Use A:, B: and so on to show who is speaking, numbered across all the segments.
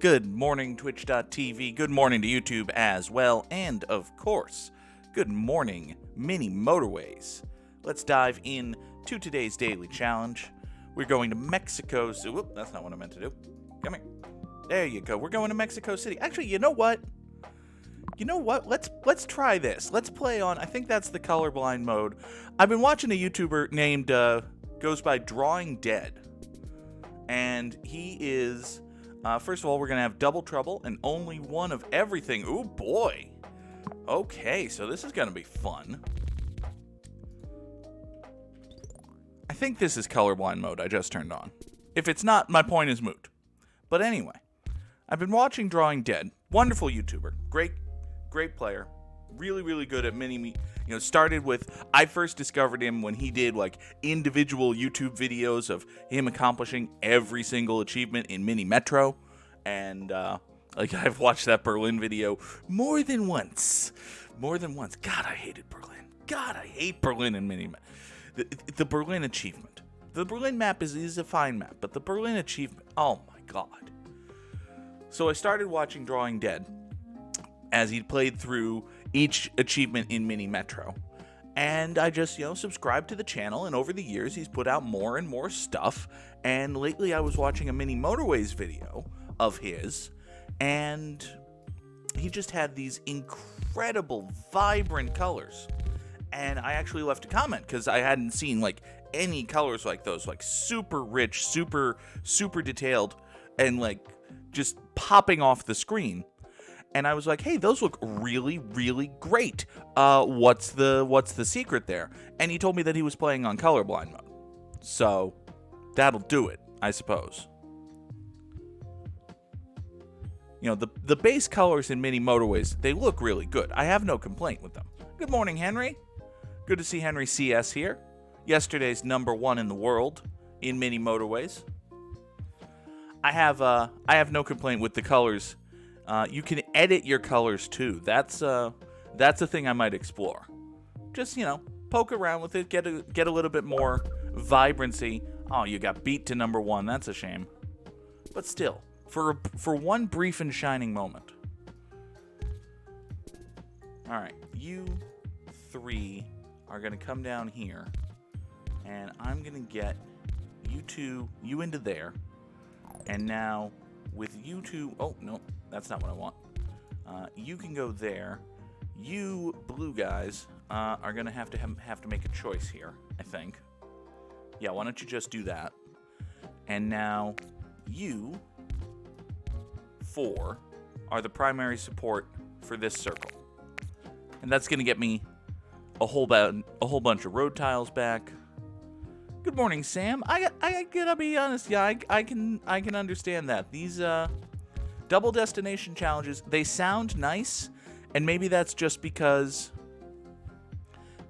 A: Good morning, Twitch.tv. Good morning to YouTube as well. And, of course, good morning, Mini Motorways. Let's dive in to today's daily challenge. We're going to Mexico City. Whoop, that's not what I meant to do. Come here. There you go. We're going to Mexico City. Actually, you know what? Let's try this. Let's play on, I think that's the colorblind mode. I've been watching a YouTuber named, goes by Drawing Dead. And he is... first of all, we're going to have double trouble and only one of everything. Ooh, boy. Okay, so this is going to be fun. I think this is colorblind mode I just turned on. If it's not, my point is moot. But anyway, I've been watching Drawing Dead. Wonderful YouTuber. Great player. Really good at mini... started with... I first discovered him when he did, individual YouTube videos of him accomplishing every single achievement in Mini Metro. And, I've watched that Berlin video more than once. God, I hated Berlin. God, I hate Berlin and Mini Metro. The Berlin achievement. The Berlin map is a fine map, but the Berlin achievement... Oh, my God. So I started watching Drawing Dead as he played through each achievement in Mini Metro. And I just, subscribed to the channel, and over the years he's put out more and more stuff. And lately I was watching a Mini Motorways video of his, and he just had these incredible, vibrant colors. And I actually left a comment, because I hadn't seen, any colors like those, super rich, super detailed, and, just popping off the screen. And I was like, hey, those look really great. What's the secret there? And he told me that he was playing on colorblind mode. So, that'll do it, I suppose. The base colors in Mini Motorways, they look really good. I have no complaint with them. Good morning, Henry. Good to see Henry CS here. Yesterday's #1 in the world in Mini Motorways. I have no complaint with the colors. You can edit your colors too. That's a thing I might explore. Just, poke around with it, get a little bit more vibrancy. Oh, you got beat to #1. That's a shame. But still, for one brief and shining moment. All right, you three are going to come down here, and I'm going to get you into there. And now with you two, oh no, that's not what I want. You can go there. You blue guys are gonna have to make a choice here, I think. Yeah, why don't you just do that? And now you 4 are the primary support for this circle, and that's gonna get me a whole bunch of road tiles back. Good morning, Sam. I gotta be honest, yeah, I can understand that. These double destination challenges, they sound nice, and maybe that's just because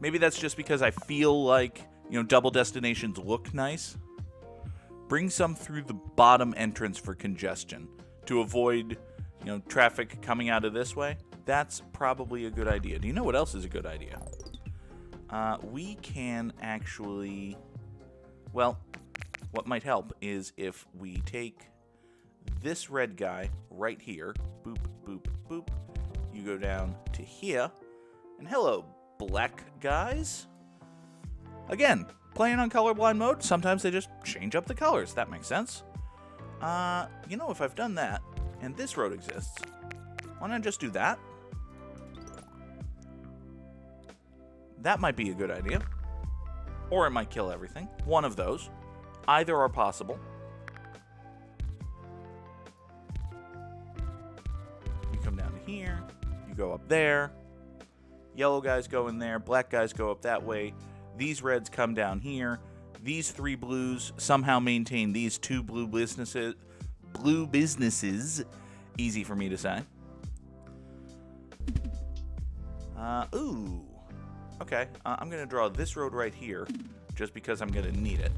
A: I feel like, double destinations look nice. Bring some through the bottom entrance for congestion to avoid, traffic coming out of this way. That's probably a good idea. Do you know what else is a good idea? We can actually... Well, what might help is if we take this red guy right here, boop, boop, boop, you go down to here, and hello, black guys. Again, playing on colorblind mode, sometimes they just change up the colors. That makes sense. If I've done that, and this road exists, why not just do that? That might be a good idea. Or it might kill everything. One of those. Either are possible. You come down to here. You go up there. Yellow guys go in there. Black guys go up that way. These reds come down here. These 3 blues somehow maintain these 2 blue businesses. Blue businesses. Easy for me to say. Ooh. Okay, I'm going to draw this road right here, just because I'm going to need it.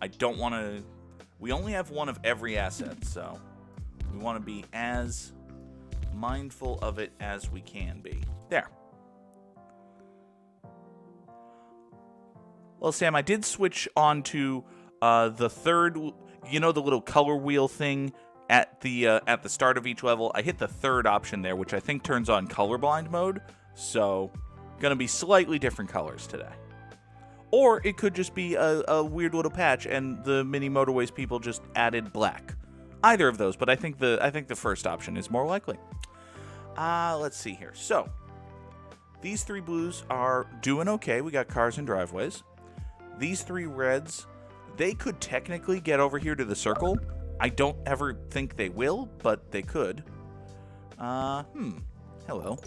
A: I don't want to... We only have one of every asset, so we want to be as mindful of it as we can be. There. Well, Sam, I did switch on to the third, the little color wheel thing at the start of each level. I hit the third option there, which I think turns on colorblind mode. So, gonna be slightly different colors today. Or it could just be a weird little patch, and the Mini Motorways people just added black. Either of those, but I think the first option is more likely. Let's see here. So, these 3 blues are doing okay. We got cars and driveways. These 3 reds, they could technically get over here to the circle. I don't ever think they will, but they could. Hello.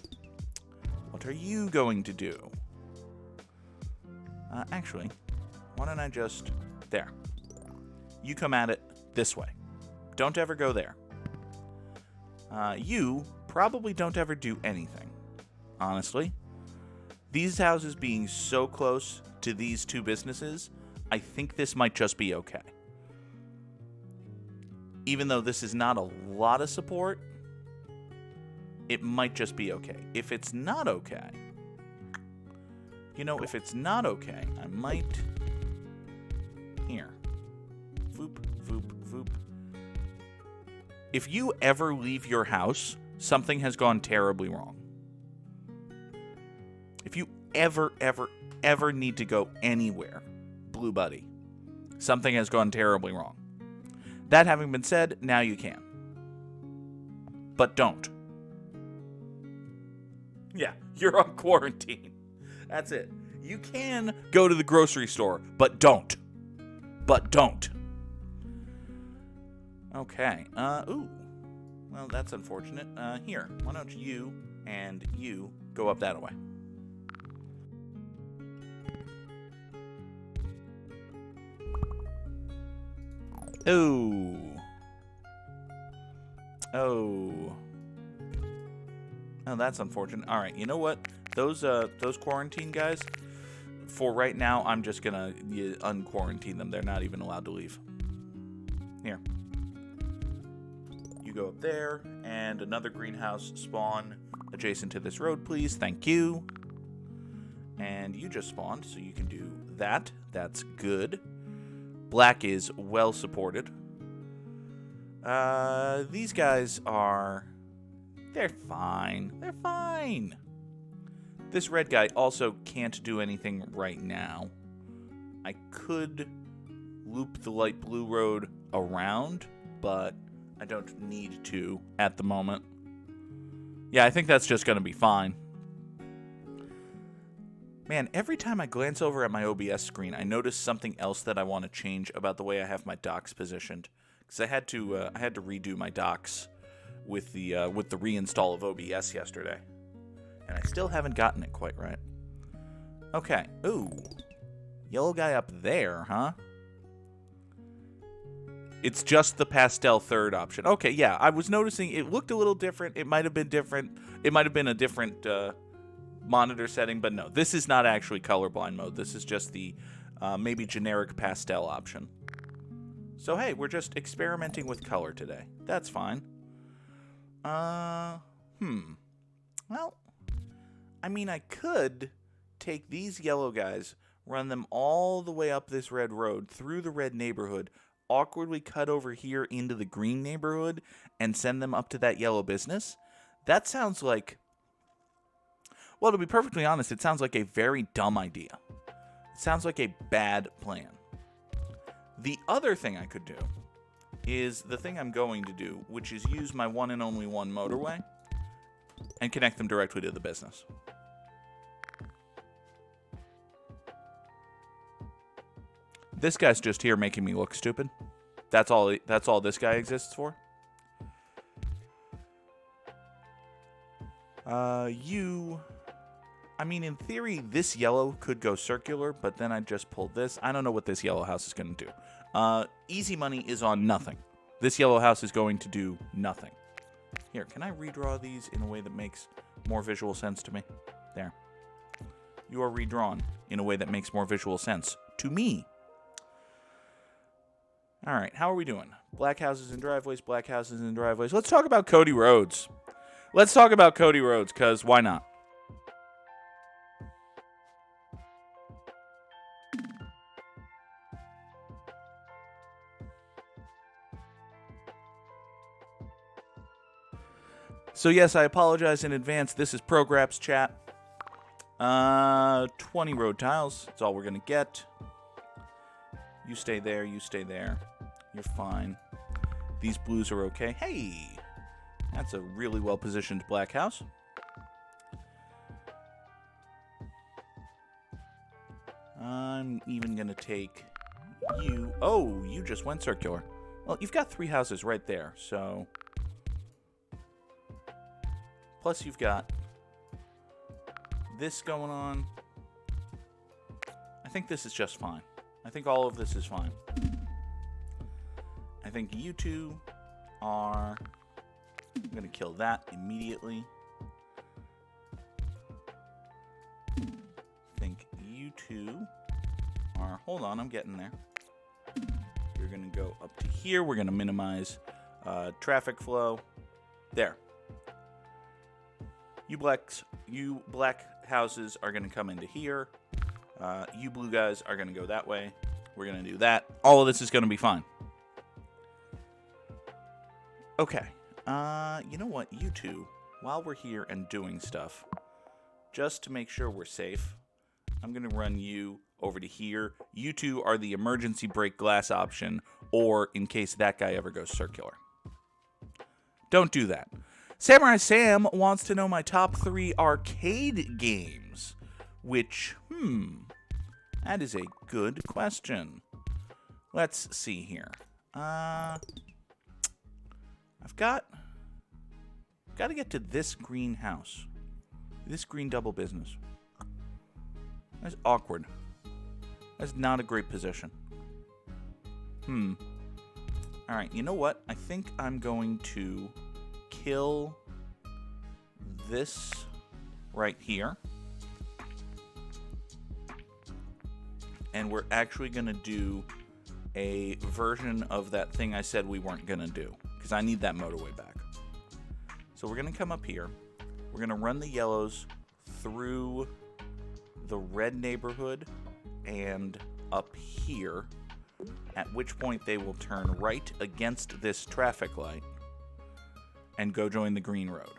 A: What are you going to do? Actually, why don't I just... There. You come at it this way. Don't ever go there. You probably don't ever do anything, honestly. These houses being so close to these 2 businesses, I think this might just be okay. Even though this is not a lot of support, it might just be okay. If it's not okay... if it's not okay, I might... Here. Voop, voop, voop. If you ever leave your house, something has gone terribly wrong. If you ever need to go anywhere, Blue Buddy, something has gone terribly wrong. That having been said, now you can. But don't. Yeah, you're on quarantine. That's it. You can go to the grocery store, but don't. But don't. Okay. Ooh. Well, that's unfortunate. Here, why don't you and you go up that way? Oh. Oh. Oh, that's unfortunate. All right, you know what? Those quarantine guys, for right now, I'm just gonna unquarantine them. They're not even allowed to leave. Here. You go up there, and another greenhouse spawn adjacent to this road, please. Thank you. And you just spawned, so you can do that. That's good. Black is well supported. These guys are... They're fine. They're fine. This red guy also can't do anything right now. I could loop the light blue road around, but I don't need to at the moment. Yeah, I think that's just going to be fine. Man, every time I glance over at my OBS screen, I notice something else that I want to change about the way I have my docks positioned. Because I had to redo my docks with the reinstall of OBS yesterday, and I still haven't gotten it quite right. Okay. Ooh, yellow guy up there, huh? It's just the pastel third option. Okay, yeah, I was noticing it looked a little different. It might have been different. It might have been a different monitor setting, but no, this is not actually colorblind mode. This is just the maybe generic pastel option. So hey, we're just experimenting with color today. That's fine. Well, I mean, I could take these yellow guys, run them all the way up this red road, through the red neighborhood, awkwardly cut over here into the green neighborhood, and send them up to that yellow business. That sounds like... Well, to be perfectly honest, it sounds like a very dumb idea. It sounds like a bad plan. The other thing I could do is the thing I'm going to do, which is use my one and only one motorway and connect them directly to the business. This guy's just here making me look stupid. That's all this guy exists for. I mean, in theory, this yellow could go circular, but then I just pulled this. I don't know what this yellow house is going to do. Easy money is on nothing. This yellow house is going to do nothing. Here, can I redraw these in a way that makes more visual sense to me? There. You are redrawn in a way that makes more visual sense to me. All right, how are we doing? Black houses and driveways, black houses and driveways. Let's talk about Cody Rhodes. Let's talk about Cody Rhodes, because why not? So yes, I apologize in advance. This is Prograps chat. 20 road tiles. That's all we're going to get. You stay there. You stay there. You're fine. These blues are okay. Hey! That's a really well-positioned black house. I'm even going to take you. Oh, you just went circular. Well, you've got 3 houses right there, so... Plus you've got this going on. I think this is just fine. I think all of this is fine. I think you two are... I'm going to kill that immediately. I think you two are... Hold on, I'm getting there. You're going to go up to here. We're going to minimize traffic flow. There. You black houses are going to come into here. You blue guys are going to go that way. We're going to do that. All of this is going to be fine. Okay. You know what? You two, while we're here and doing stuff, just to make sure we're safe, I'm going to run you over to here. You two are the emergency break glass option, or in case that guy ever goes circular. Don't do that. Samurai Sam wants to know my top 3 arcade games, which, that is a good question. Let's see here. I've got to get to this green house. This green double business. That's awkward. That's not a great position. Alright, you know what? I think I'm going to kill this right here. And we're actually going to do a version of that thing I said we weren't going to do, because I need that motorway back. So we're going to come up here. We're going to run the yellows through the red neighborhood and up here, at which point they will turn right against this traffic light and go join the green road.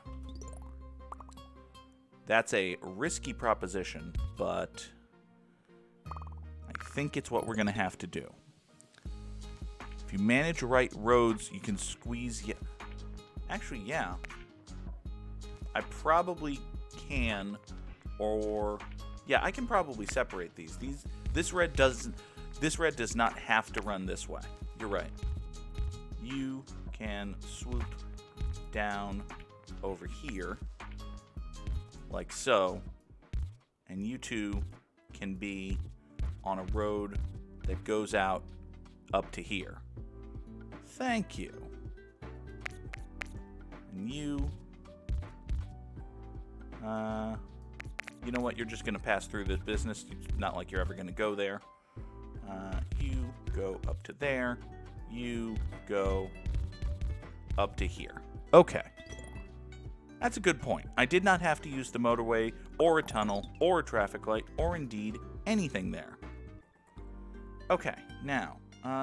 A: That's a risky proposition, but I think it's what we're going to have to do. If you manage right roads, you can squeeze... Actually, yeah. I probably can, or... Yeah, I can probably separate these. This red does not have to run this way. You're right. You can swoop down over here, like so, and you two can be on a road that goes out up to here. Thank you. And you, you know what? You're just going to pass through this business. It's not like you're ever going to go there. You go up to there. You go up to here. Okay. That's a good point. I did not have to use the motorway, or a tunnel, or a traffic light, or indeed anything there. Okay, now,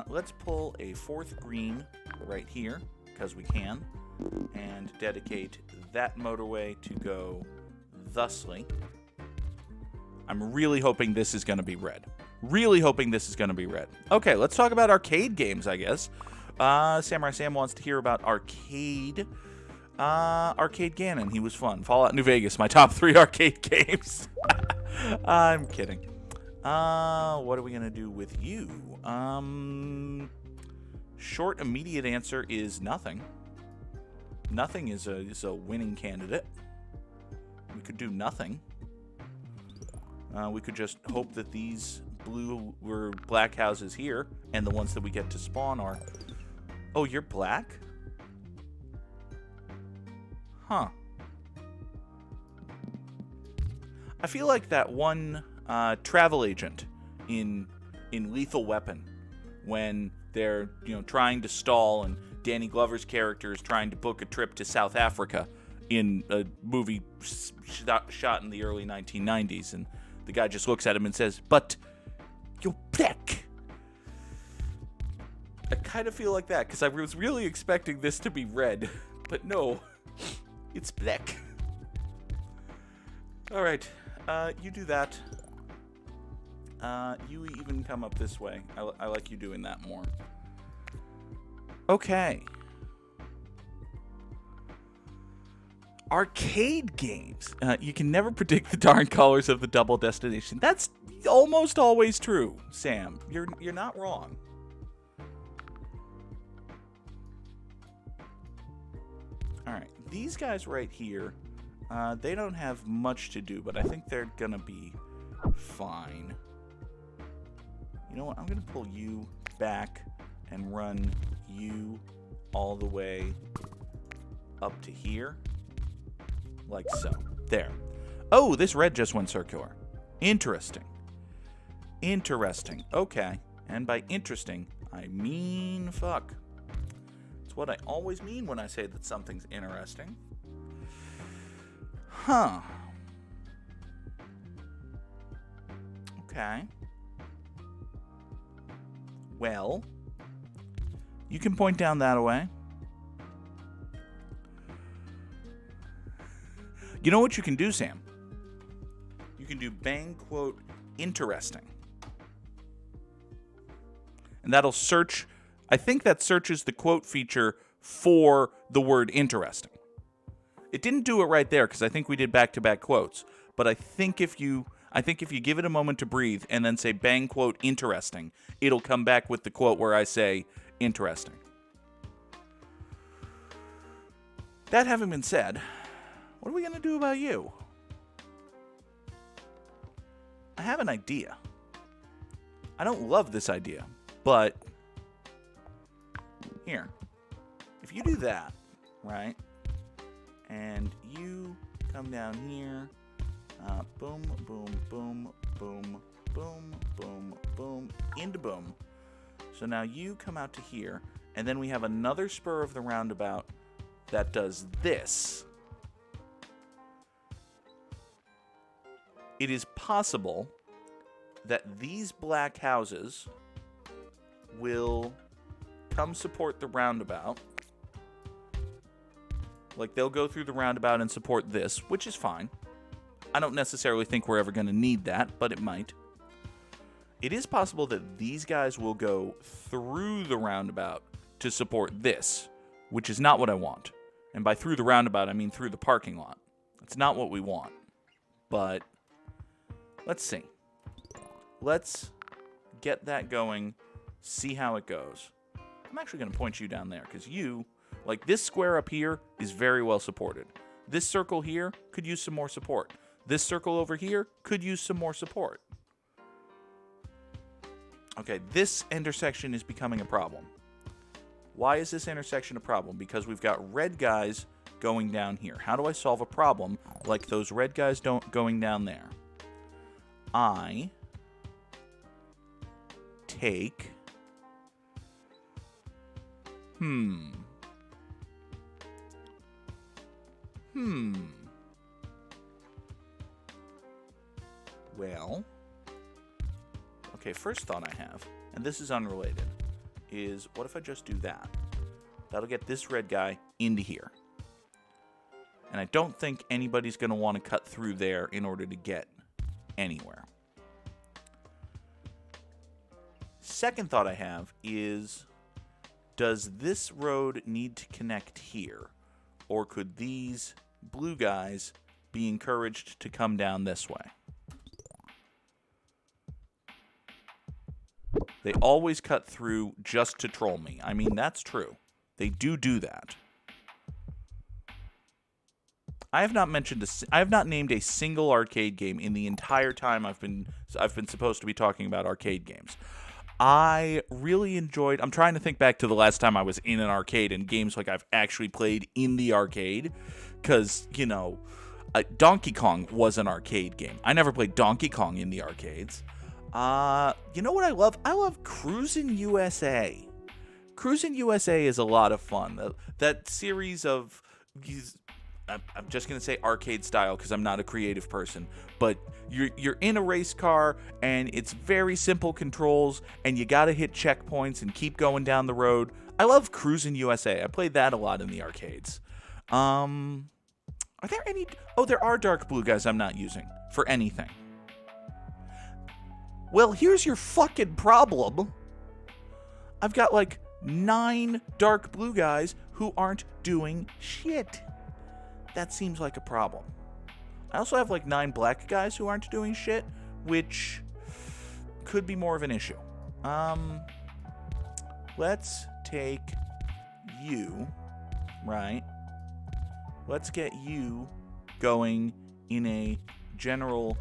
A: let's pull a 4th green right here, because we can, and dedicate that motorway to go thusly. I'm really hoping this is going to be red. Really hoping this is going to be red. Okay, let's talk about arcade games, I guess. Samurai Sam wants to hear about arcade Ganon. He was fun. Fallout New Vegas, my top 3 arcade games. I'm kidding. What are we going to do with you? Short, immediate answer is nothing. Nothing is a winning candidate. We could do nothing. We could just hope that these blue or black houses here, and the ones that we get to spawn are... Oh, you're black? Huh. I feel like that one travel agent in Lethal Weapon, when they're trying to stall, and Danny Glover's character is trying to book a trip to South Africa in a movie shot in the early 1990s, and the guy just looks at him and says, "But you're black." I kind of feel like that, because I was really expecting this to be red, but no. It's black. All right. You do that. You even come up this way. I like you doing that more. Okay. Arcade games. You can never predict the darn colors of the double destination. That's almost always true, Sam. You're not wrong. All right. These guys right here, they don't have much to do, but I think they're gonna be fine. You know what? I'm gonna pull you back and run you all the way up to here. Like so. There. Oh, this red just went circular. Interesting. Interesting. Okay. And by interesting, I mean fuck. It's what I always mean when I say that something's interesting. Huh. Okay. Well, you can point down that way. You know what you can do, Sam? You can do bang quote interesting. And that'll search. I think that searches the quote feature for the word interesting. It didn't do it right there because I think we did back-to-back quotes. But I think if you give it a moment to breathe and then say bang quote interesting, it'll come back with the quote where I say interesting. That having been said, what are we going to do about you? I have an idea. I don't love this idea, but here. If you do that, right, and you come down here, boom, boom, boom, boom, boom, boom, boom, into boom. So now you come out to here, and then we have another spur of the roundabout that does this. It is possible that these black houses will come support the roundabout. Like, they'll go through the roundabout and support this, which is fine. I don't necessarily think we're ever going to need that, but it might. It is possible that these guys will go through the roundabout to support this, which is not what I want. And by through the roundabout, I mean through the parking lot. It's not what we want. But let's see. Let's get that going, see how it goes. I'm actually going to point you down there because you, like this square up here, is very well supported. This circle here could use some more support. This circle over here could use some more support. Okay, this intersection is becoming a problem. Why is this intersection a problem? Because we've got red guys going down here. How do I solve a problem like those red guys going down there? I take... Well, okay, first thought I have, and this is unrelated, is what if I just do that? That'll get this red guy into here. And I don't think anybody's going to want to cut through there in order to get anywhere. Second thought I have is, does this road need to connect here? Or could these blue guys be encouraged to come down this way? They always cut through just to troll me. I mean, that's true. They do that. I have not named a single arcade game in the entire time I've been supposed to be talking about arcade games. I really enjoyed... I'm trying to think back to the last time I was in an arcade and games like I've actually played in the arcade. Because, you know, Donkey Kong was an arcade game. I never played Donkey Kong in the arcades. You know what I love? I love Cruisin' USA. Cruisin' USA is a lot of fun. That series of... I'm just going to say arcade style because I'm not a creative person. But you're in a race car and it's very simple controls and you got to hit checkpoints and keep going down the road. I love Cruisin' USA. I played that a lot in the arcades. Are there any... Oh, there are dark blue guys I'm not using for anything. Well, here's your fucking problem. I've got like 9 dark blue guys who aren't doing shit. That seems like a problem. I also have like 9 black guys who aren't doing shit, which could be more of an issue. Let's take you, right? Let's get you going in a general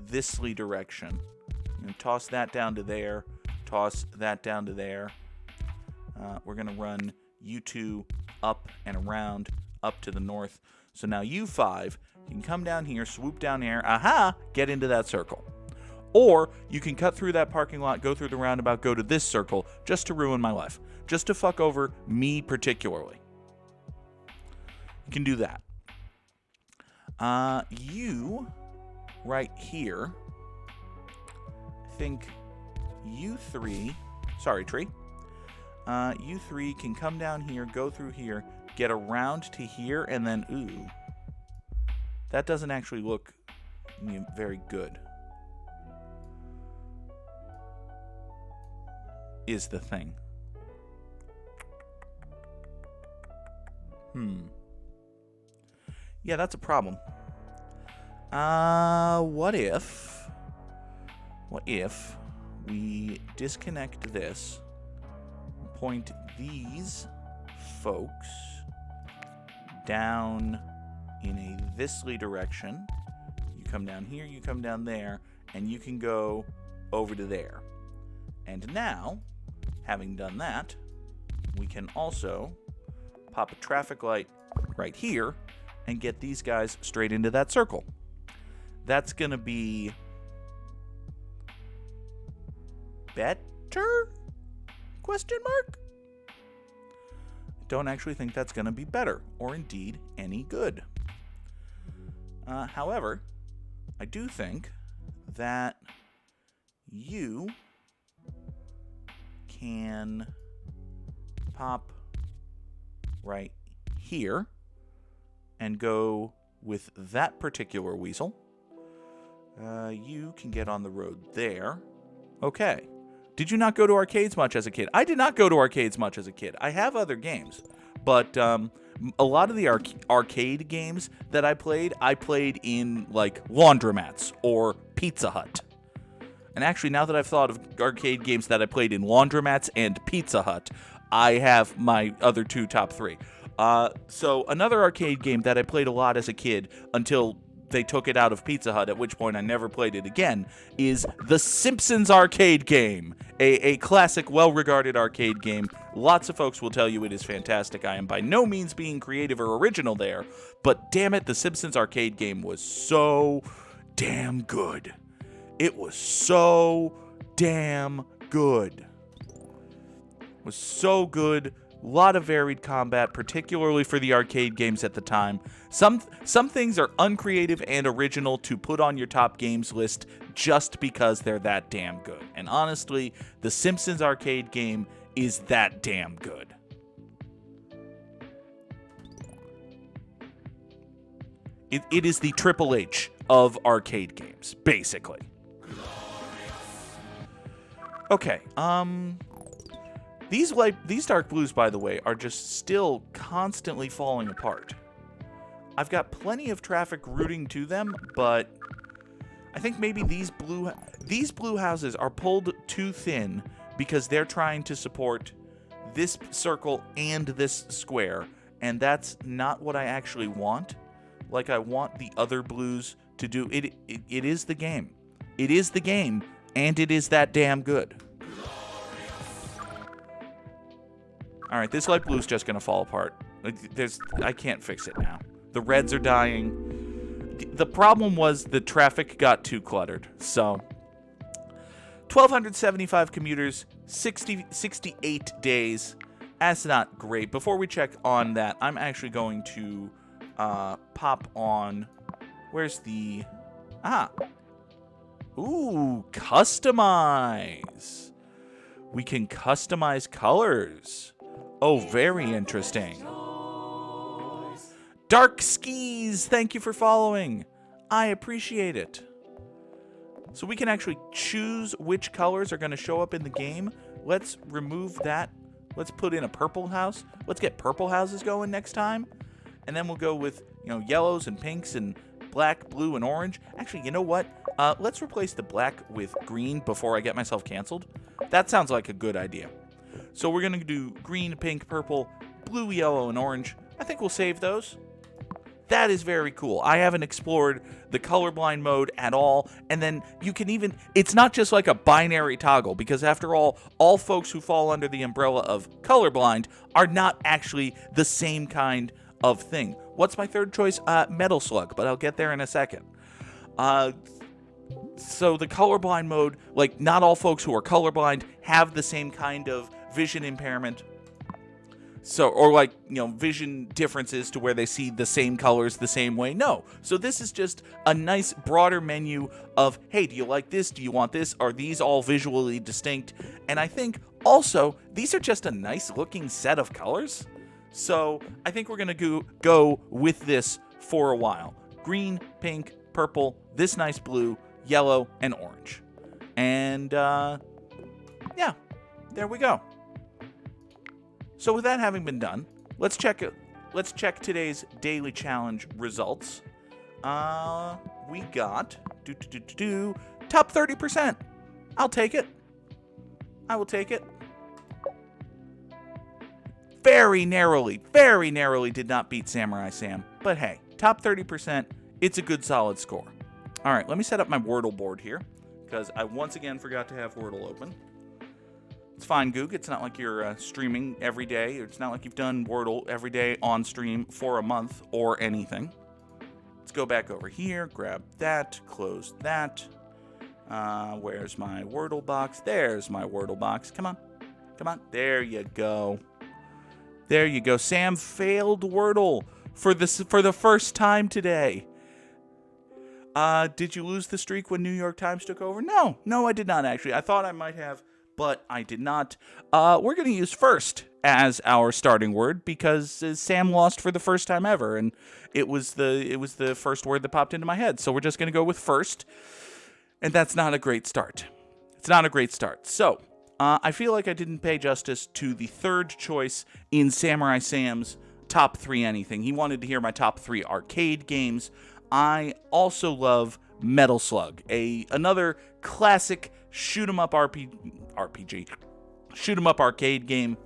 A: thisly direction. And toss that down to there. Toss that down to there. We're going to run you 2 up and around, up to the north. So now you 5 can come down here, swoop down here, aha, get into that circle. Or you can cut through that parking lot, go through the roundabout, go to this circle, just to ruin my life. Just to fuck over me particularly. You can do that. You, right here, I think you 3, sorry, tree. You 3 can come down here, go through here, get around to here, and then, ooh. That doesn't actually look very good. Is the thing. Yeah, that's a problem. What if we disconnect this, point these folks down in a thisly direction. You come down here, you come down there, and you can go over to there. And now, having done that, we can also pop a traffic light right here and get these guys straight into that circle. That's going to be better? Question mark? I don't actually think that's going to be better, or indeed any good. However, I do think that you can pop right here and go with that particular weasel. You can get on the road there. Okay. Did you not go to arcades much as a kid? I did not go to arcades much as a kid. I have other games, but a lot of the arcade games that I played in like laundromats or Pizza Hut. And actually, now that I've thought of arcade games that I played in laundromats and Pizza Hut, I have my other 2 top 3. So another arcade game that I played a lot as a kid until they took it out of Pizza Hut, at which point I never played it again, is the Simpsons arcade game. A classic, well-regarded arcade game. Lots of folks will tell you it is fantastic. I am by no means being creative or original there, but damn it, the Simpsons arcade game was so damn good. It was so damn good. It was so good. A lot of varied combat, particularly for the arcade games at the time. Some things are uncreative and original to put on your top games list just because they're that damn good. And honestly, the Simpsons arcade game is that damn good. It is the Triple H of arcade games, basically. Okay, These dark blues, by the way, are just still constantly falling apart. I've got plenty of traffic routing to them, but I think maybe these blue houses are pulled too thin because they're trying to support this circle and this square, and that's not what I actually want. Like, I want the other blues to do it. It is the game. It is the game, and it is that damn good. All right, this light blue is just going to fall apart. I can't fix it now. The reds are dying. The problem was the traffic got too cluttered. So, 1,275 commuters, 68 days. That's not great. Before we check on that, I'm actually going to pop on... Where's the... Ooh, customize. We can customize colors. Oh, very interesting. Dark Skis, thank you for following. I appreciate it. So we can actually choose which colors are going to show up in the game. Let's remove that. Let's put in a purple house. Let's get purple houses going next time. And then we'll go with, yellows and pinks and black, blue, and orange. Actually, you know what? Let's replace the black with green before I get myself canceled. That sounds like a good idea. So we're going to do green, pink, purple, blue, yellow, and orange. I think we'll save those. That is very cool. I haven't explored the colorblind mode at all. And then you can even, it's not just like a binary toggle, because after all folks who fall under the umbrella of colorblind are not actually the same kind of thing. What's my third choice? Metal Slug, but I'll get there in a second. So the colorblind mode, like not all folks who are colorblind have the same kind of vision impairment. So, or like, vision differences to where they see the same colors the same way. No. So this is just a nice broader menu of, hey, do you like this? Do you want this? Are these all visually distinct? And I think also these are just a nice looking set of colors. So I think we're going to go with this for a while. Green, pink, purple, this nice blue, yellow, and orange. And yeah, there we go. So with that having been done, let's check today's daily challenge results. We got top 30%. I'll take it. I will take it. Very narrowly did not beat Samurai Sam. But hey, top 30%, it's a good solid score. All right, let me set up my Wordle board here, because I once again forgot to have Wordle open. It's fine, Goog. It's not like you're streaming every day. It's not like you've done Wordle every day on stream for a month or anything. Let's go back over here, grab that, close that. Where's my Wordle box? There's my Wordle box. Come on. There you go. There you go. Sam failed Wordle for the first time today. Did you lose the streak when New York Times took over? No, I did not actually. I thought I might have, but I did not. We're going to use first as our starting word because Sam lost for the first time ever, and it was the first word that popped into my head. So we're just going to go with first, and that's not a great start. It's not a great start. So I feel like I didn't pay justice to the third choice in Samurai Sam's top 3 anything. He wanted to hear my top 3 arcade games. I also love Metal Slug, another classic shoot 'em up RPG, shoot 'em up arcade game.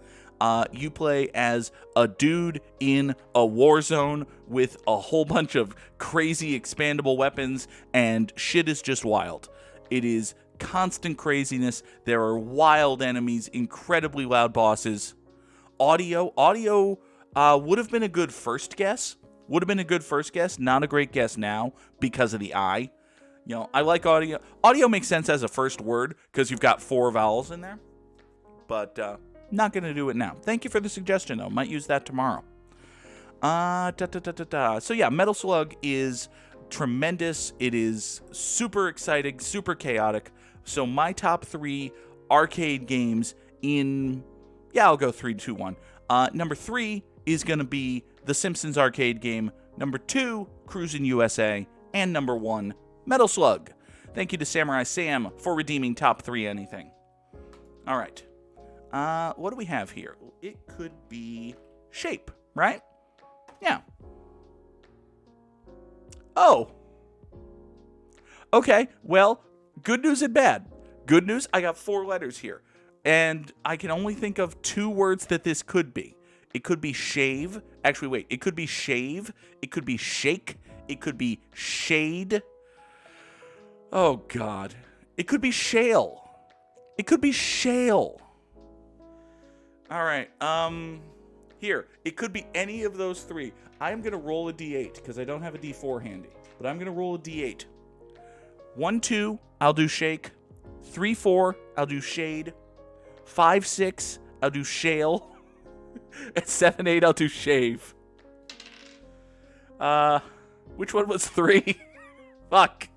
A: You play as a dude in a war zone with a whole bunch of crazy expandable weapons, and shit is just wild. It is constant craziness. There are wild enemies, incredibly loud bosses. Audio would have been a good first guess. Not a great guess now because of the I. I like audio. Audio makes sense as a first word because you've got 4 vowels in there. But not going to do it now. Thank you for the suggestion, though. Might use that tomorrow. So yeah, Metal Slug is tremendous. It is super exciting, super chaotic. So my top 3 arcade games I'll go 3, 2, 1. Number 3 is going to be the Simpsons arcade game. Number 2, Cruisin' USA. And number 1, Metal Slug. Thank you to Samurai Sam for redeeming top 3 anything. All right. What do we have here? It could be shape, right? Yeah. Oh. Okay, well, good news and bad. Good news, I got 4 letters here. And I can only think of 2 words that this could be. It could be shave. Actually, wait. It could be shave. It could be shake. It could be shade. Oh, God. It could be shale. It could be shale. All right. Here. It could be any of those 3. I'm going to roll a D8 because I don't have a D4 handy. But I'm going to roll a D8. 1, 2, I'll do shake. 3, 4, I'll do shade. 5, 6, I'll do shale. At 7, 8, I'll do shave. Which one was 3? Fuck.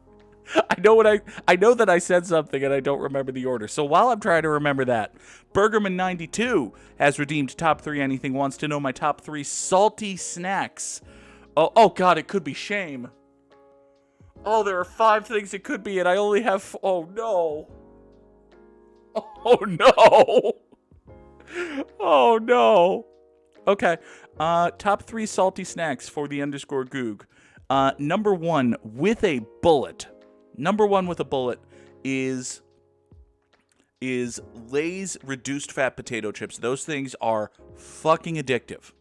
A: I know that I said something and I don't remember the order. So while I'm trying to remember that, Burgerman92 has redeemed top 3 anything, wants to know my top 3 salty snacks. Oh God, it could be shame. Oh, there are 5 things it could be, and I only have... Oh, no. Oh, no. Oh, no. Okay. Top 3 salty snacks for the _Goog. Number 1 with a bullet. Number 1 with a bullet is Lay's reduced fat potato chips. Those things are fucking addictive.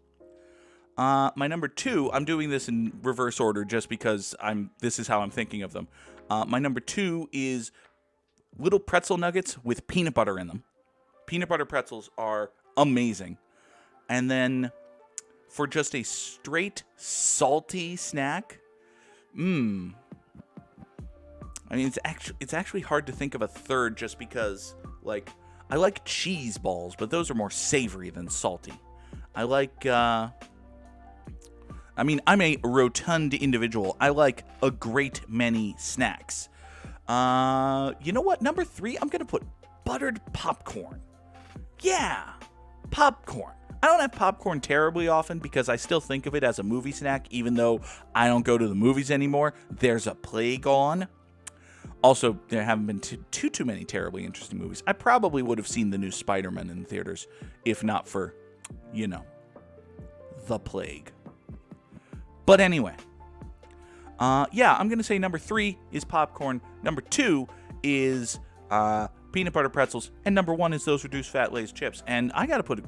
A: My number 2, I'm doing this in reverse order just because this is how I'm thinking of them. My number 2 is little pretzel nuggets with peanut butter in them. Peanut butter pretzels are amazing. And then for just a straight salty snack, I mean, it's actually hard to think of a third just because, like, I like cheese balls, but those are more savory than salty. I like, I'm a rotund individual. I like a great many snacks. You know what? Number 3, I'm going to put buttered popcorn. Yeah, popcorn. I don't have popcorn terribly often because I still think of it as a movie snack, even though I don't go to the movies anymore. There's a plague on. Also, there haven't been too many terribly interesting movies. I probably would have seen the new Spider-Man in theaters if not for, the plague. But anyway, yeah, I'm going to say number 3 is popcorn. Number 2 is peanut butter pretzels. And number 1 is those reduced fat Lay's chips. And I got to put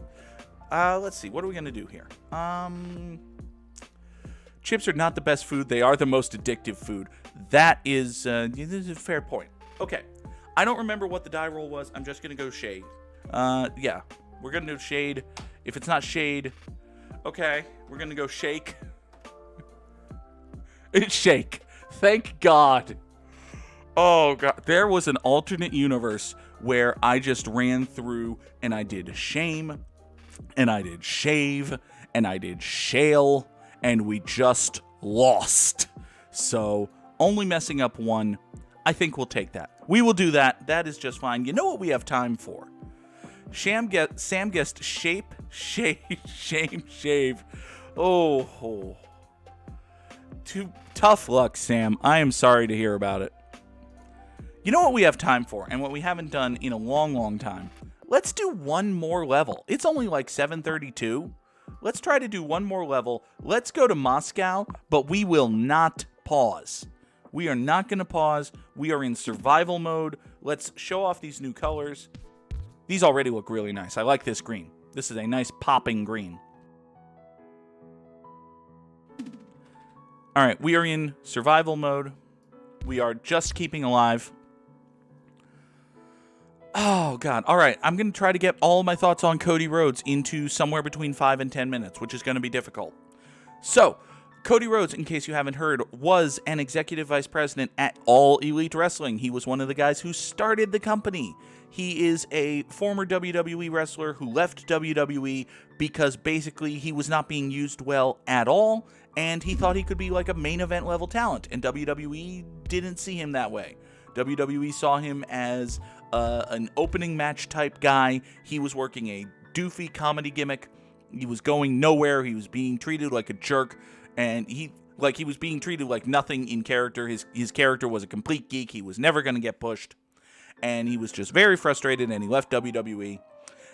A: let's see, what are we going to do here? Chips are not the best food. They are the most addictive food. That is a fair point. Okay, I don't remember what the die roll was. I'm just going to go shade. Yeah, we're going to do shade. If it's not shade, okay, we're going to go shake. It's shake. Thank God. Oh, God. There was an alternate universe where I just ran through and I did shame, and I did shave, and I did shale, and we just lost. So, only messing up 1. I think we'll take that. We will do that. That is just fine. You know what we have time for? Sam guessed shape, shave, shame, shave. Oh. Too tough luck, Sam. I am sorry to hear about it. You know what we have time for, and what we haven't done in a long, long time? Let's do one more level. It's only like 7:32. Let's try to do one more level. Let's go to Moscow, but we will not pause. We are not going to pause. We are in survival mode. Let's show off these new colors. These already look really nice. I like this green. This is a nice popping green. All right, we are in survival mode. We are just keeping alive. Oh, God. All right, I'm going to try to get all my thoughts on Cody Rhodes into somewhere between 5 and 10 minutes, which is going to be difficult. So, Cody Rhodes, in case you haven't heard, was an executive vice president at All Elite Wrestling. He was one of the guys who started the company. He is a former WWE wrestler who left WWE because basically he was not being used well at all, and he thought he could be like a main event level talent, and WWE didn't see him that way. WWE saw him as an opening match type guy. He was working a doofy comedy gimmick. He was going nowhere. He was being treated like a jerk, and he was being treated like nothing in character. His character was a complete geek. He was never going to get pushed, and he was just very frustrated, and he left WWE.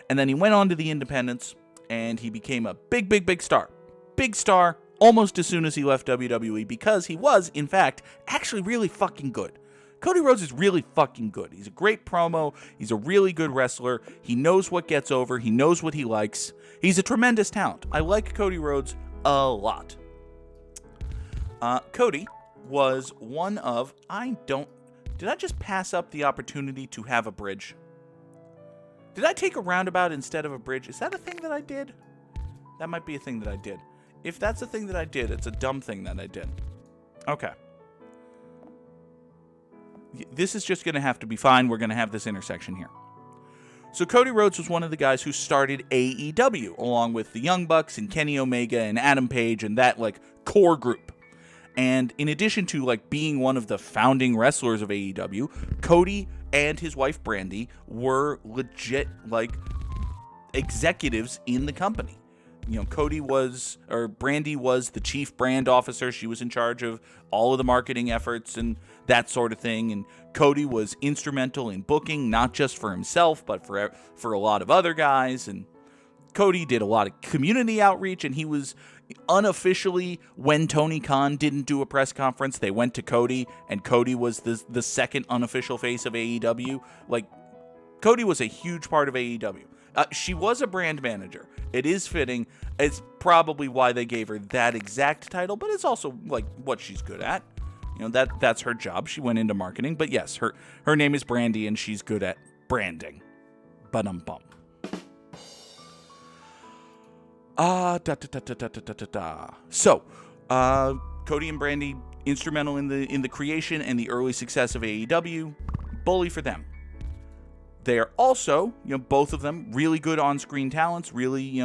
A: And then he went on to the independents, and he became a big star. Big star almost as soon as he left WWE, because he was, in fact, actually really fucking good. Cody Rhodes is really fucking good. He's a great promo. He's a really good wrestler. He knows what gets over. He knows what he likes. He's a tremendous talent. I like Cody Rhodes a lot. Cody was one of... Did I just pass up the opportunity to have a bridge? Did I take a roundabout instead of a bridge? Is that a thing that I did? That might be a thing that I did. If that's a thing that I did, it's a dumb thing that I did. Okay. This is just going to have to be fine. We're going to have this intersection here. So Cody Rhodes was one of the guys who started AEW, along with the Young Bucks and Kenny Omega and Adam Page and that, like, core group. And in addition to, like, being one of the founding wrestlers of AEW, Cody and his wife Brandi were legit, like, executives in the company. Brandi was the chief brand officer. She was in charge of all of the marketing efforts and that sort of thing. And Cody was instrumental in booking, not just for himself, but for a lot of other guys. And Cody did a lot of community outreach, and he was unofficially, when Tony Khan didn't do a press conference, they went to Cody, and Cody was the second unofficial face of AEW. Like, Cody was a huge part of AEW. She was a brand manager. It is fitting. It's probably why they gave her that exact title, but it's also like what she's good at. That's her job. She went into marketing, but yes, her name is Brandi, and she's good at branding. Ba-dum-bum. So, Cody and Brandi, instrumental in the creation and the early success of AEW. Bully for them. They are also, both of them, really good on-screen talents, really,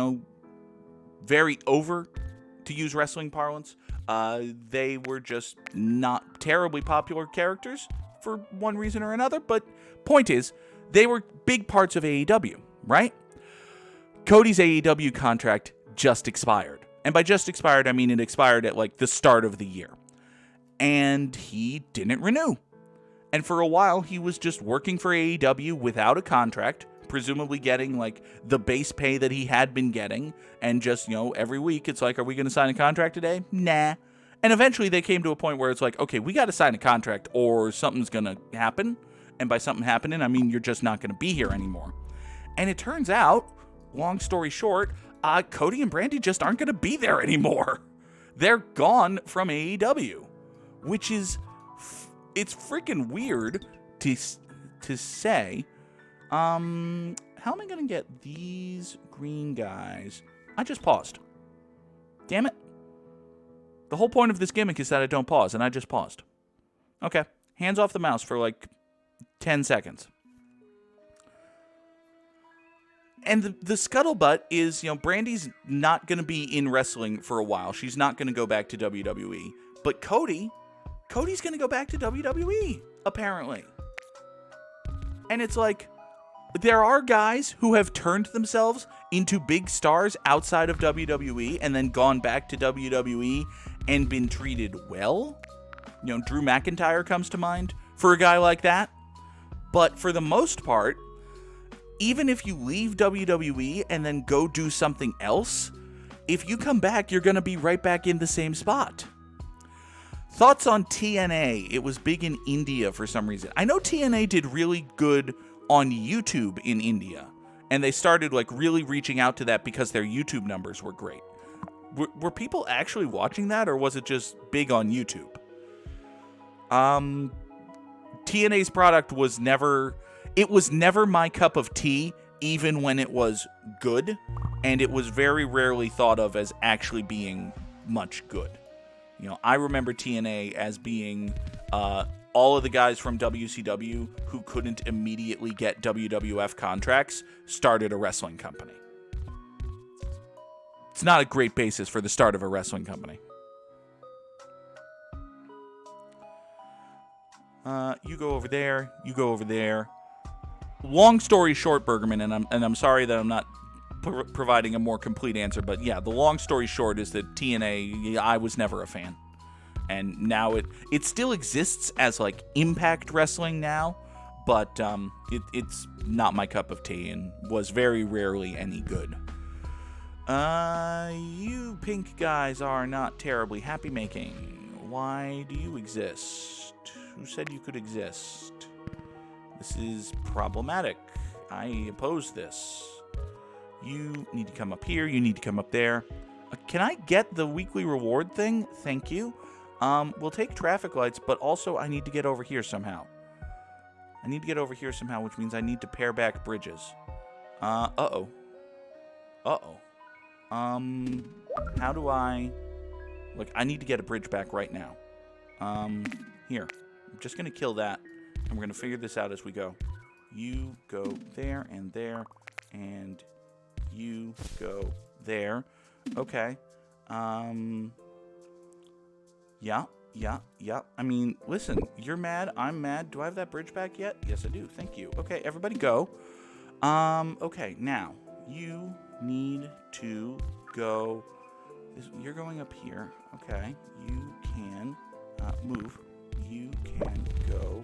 A: very over, to use wrestling parlance. They were just not terribly popular characters for one reason or another, but point is, they were big parts of AEW, right? Cody's AEW contract just expired. And by just expired, I mean it expired at like the start of the year. And he didn't renew. And for a while, he was just working for AEW without a contract, presumably getting like the base pay that he had been getting. And just, every week it's like, are we going to sign a contract today? Nah. And eventually they came to a point where it's like, okay, we got to sign a contract or something's going to happen. And by something happening, I mean you're just not going to be here anymore. And it turns out, long story short, Cody and Brandi just aren't going to be there anymore. They're gone from AEW, which is, it's freaking weird to say. How am I going to get these green guys? I just paused. Damn it. The whole point of this gimmick is that I don't pause, and I just paused. Okay, hands off the mouse for like 10 seconds. And the scuttlebutt is, Brandi's not going to be in wrestling for a while. She's not going to go back to WWE. But Cody's going to go back to WWE, apparently. And it's like, there are guys who have turned themselves into big stars outside of WWE and then gone back to WWE and been treated well. Drew McIntyre comes to mind for a guy like that. But for the most part, even if you leave WWE and then go do something else, if you come back, you're going to be right back in the same spot. Thoughts on TNA? It was big in India for some reason. I know TNA did really good on YouTube in India, and they started like really reaching out to that because their YouTube numbers were great. Were people actually watching that, or was it just big on YouTube? TNA's product was never my cup of tea, even when it was good, and it was very rarely thought of as actually being much good. I remember TNA as being all of the guys from WCW who couldn't immediately get WWF contracts started a wrestling company. It's not a great basis for the start of a wrestling company. You go over there. You go over there. Long story short, Bergerman, and I'm sorry that I'm not providing a more complete answer, but yeah, the long story short is that TNA, I was never a fan. And now it still exists as like Impact Wrestling now, but it's not my cup of tea and was very rarely any good. You pink guys are not terribly happy making. Why do you exist? Who said you could exist? This is problematic. I oppose this. You need to come up here. You need to come up there. Can I get the weekly reward thing? Thank you. We'll take traffic lights, but also I need to get over here somehow. Which means I need to pare back bridges. Uh-oh. How do I... Look, I need to get a bridge back right now. Here. I'm just going to kill that, and we're going to figure this out as we go. You go there, and you go there. Okay. Yeah. I mean, listen, you're mad, I'm mad. Do I have that bridge back yet? Yes, I do. Thank you. Okay, everybody go. Okay, now, you need to go. You're going up here. Okay. You can move. You can go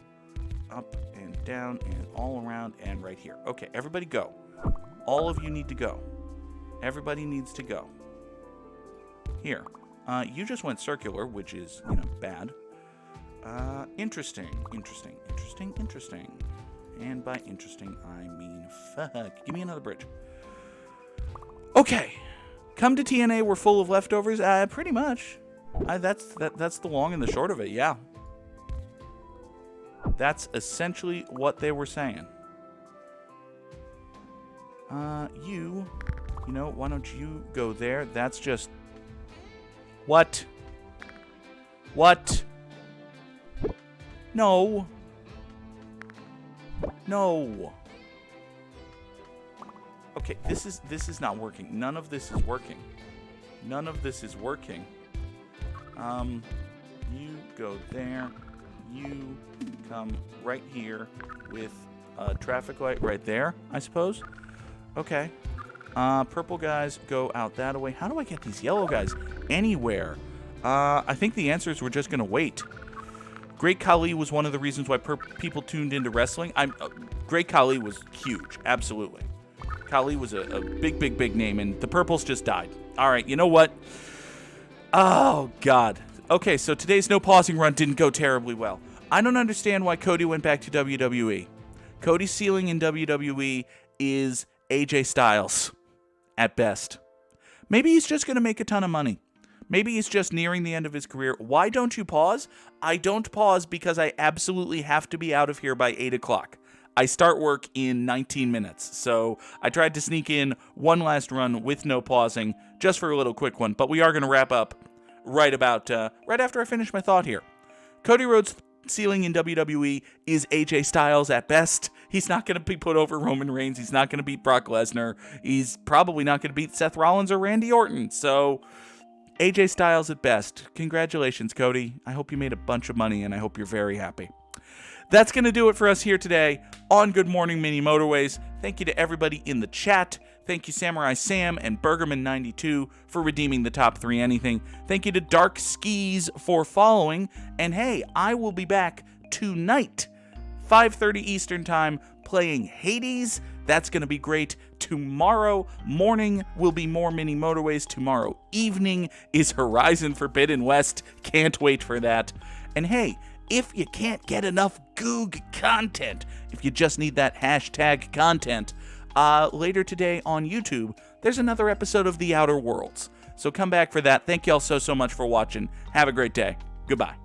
A: up and down and all around and right here. Okay, everybody go. All of you need to go. Everybody needs to go. Here. You just went circular, which is, bad. Interesting. And by interesting, I mean fuck. Give me another bridge. Okay. Come to TNA, we're full of leftovers. Pretty much. That's the long and the short of it, yeah. That's essentially what they were saying. Why don't you go there? That's just... What? What? No. No. Okay, this is not working. None of this is working. None of this is working. You go there. You come right here with a traffic light right there, I suppose. Okay. Purple guys go out that way. How do I get these yellow guys anywhere? I think the answers were just going to wait. Great Khali was one of the reasons why people tuned into wrestling. Great Khali was huge, absolutely. Khali was a big name, and the purples just died. All right, you know what? Oh, God. Okay, so today's no pausing run didn't go terribly well. I don't understand why Cody went back to WWE. Cody's ceiling in WWE is AJ Styles, at best. Maybe he's just going to make a ton of money. Maybe he's just nearing the end of his career. Why don't you pause? I don't pause because I absolutely have to be out of here by 8 o'clock. I start work in 19 minutes, so I tried to sneak in one last run with no pausing, just for a little quick one, but we are going to wrap up right after I finish my thought here. Cody Rhodes' ceiling in WWE is AJ Styles at best. He's not going to be put over Roman Reigns. He's not going to beat Brock Lesnar. He's probably not going to beat Seth Rollins or Randy Orton, so AJ Styles at best. Congratulations, Cody. I hope you made a bunch of money, and I hope you're very happy. That's going to do it for us here today on Good Morning Mini Motorways. Thank you to everybody in the chat. Thank you, Samurai Sam and Bergerman92 for redeeming the top 3 anything. Thank you to Dark Skis for following. And hey, I will be back tonight, 5:30 Eastern Time, playing Hades. That's going to be great. Tomorrow morning will be more Mini Motorways. Tomorrow evening is Horizon Forbidden West. Can't wait for that. And hey, if you can't get enough Goog content, if you just need that hashtag content, later today on YouTube, there's another episode of The Outer Worlds. So come back for that. Thank you all so much for watching. Have a great day. Goodbye.